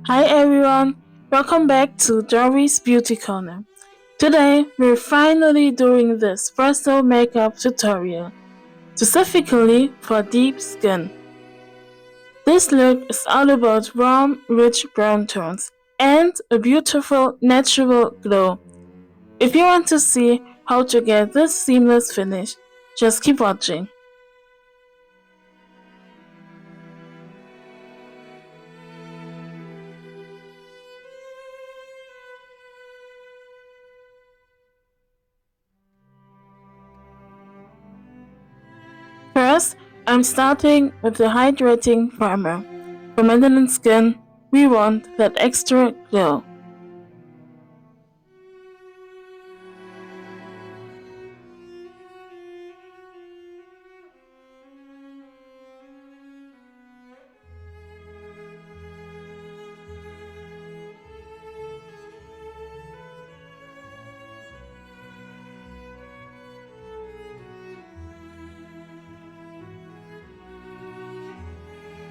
Hi everyone, welcome back to Dory's Beauty Corner. Today we're finally doing the espresso makeup tutorial, specifically for deep skin. This look is all about warm, rich brown tones and a beautiful natural glow. If you want to see how to get this seamless finish, just keep watching. First, I'm starting with the hydrating primer. For melanin skin, we want that extra glow.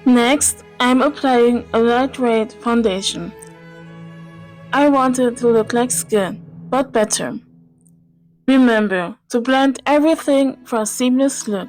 Next, I'm applying a lightweight foundation. I want it to look like skin, but better. Remember to blend everything for a seamless look.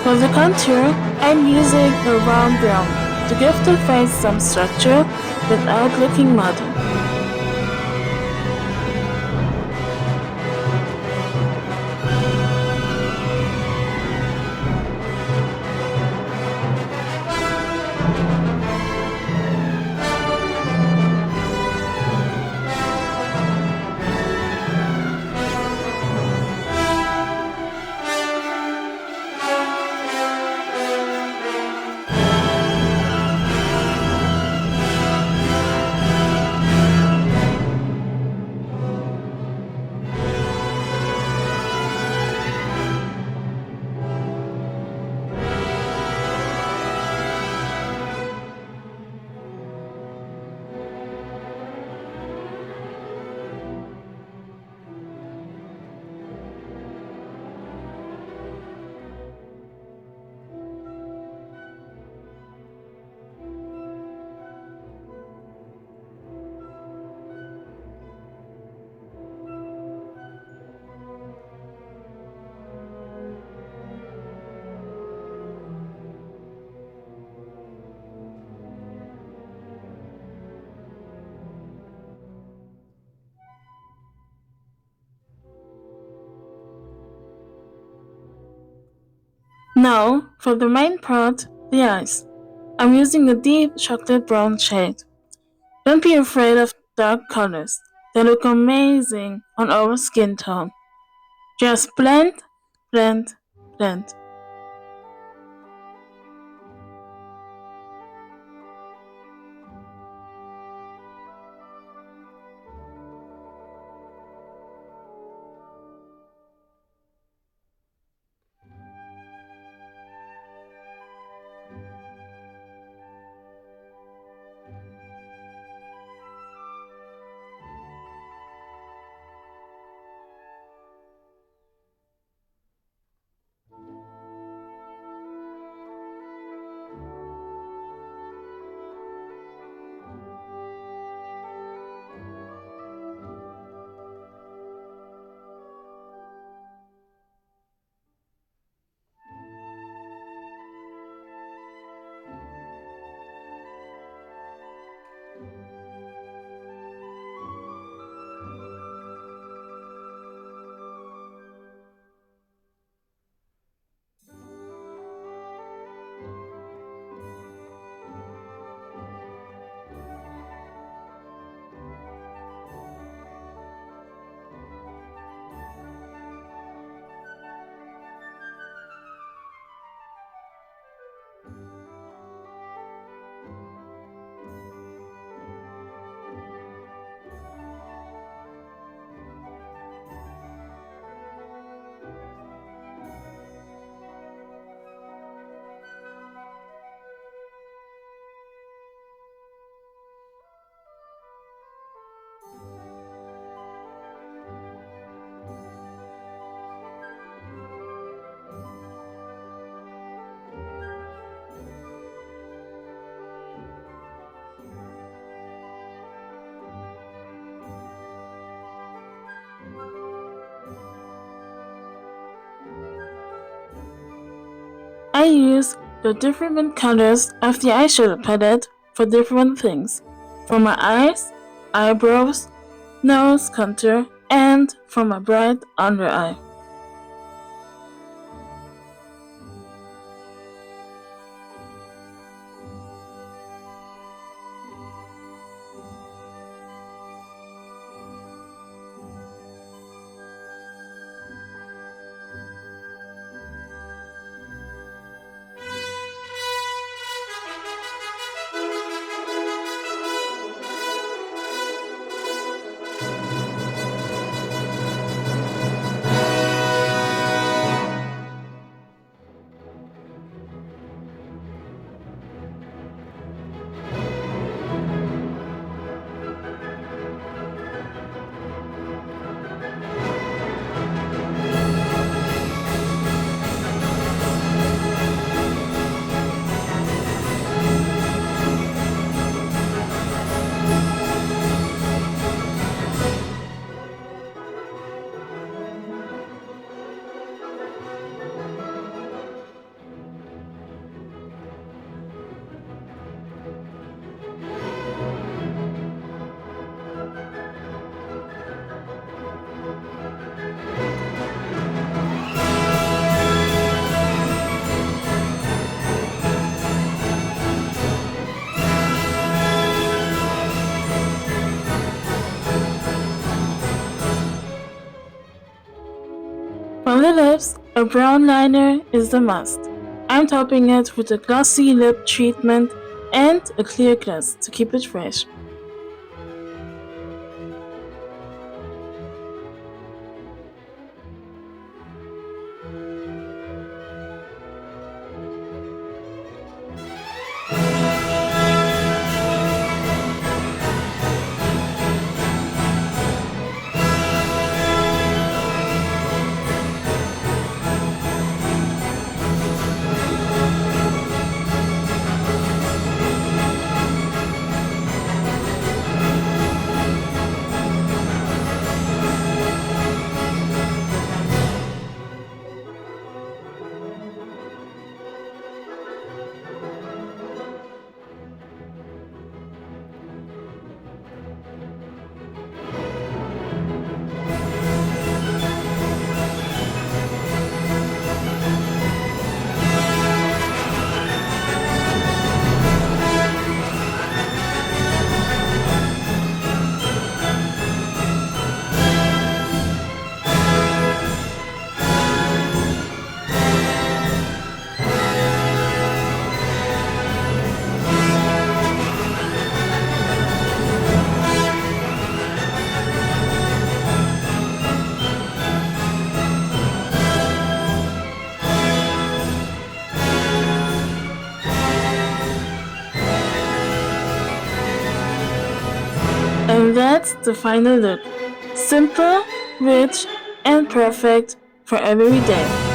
For the contour, I'm using a warm brown to give the face some structure without looking muddy. Now, for the main part, the eyes. I'm using a deep chocolate brown shade. Don't be afraid of dark colors. They look amazing on our skin tone. Just blend, blend, blend. I use the different colors of the eyeshadow palette for different things. For my eyes, eyebrows, nose contour, and for my bright under eye. For the lips, a brown liner is the must. I'm topping it with a glossy lip treatment and a clear gloss to keep it fresh. And that's the final look. Simple, rich, and perfect for every day.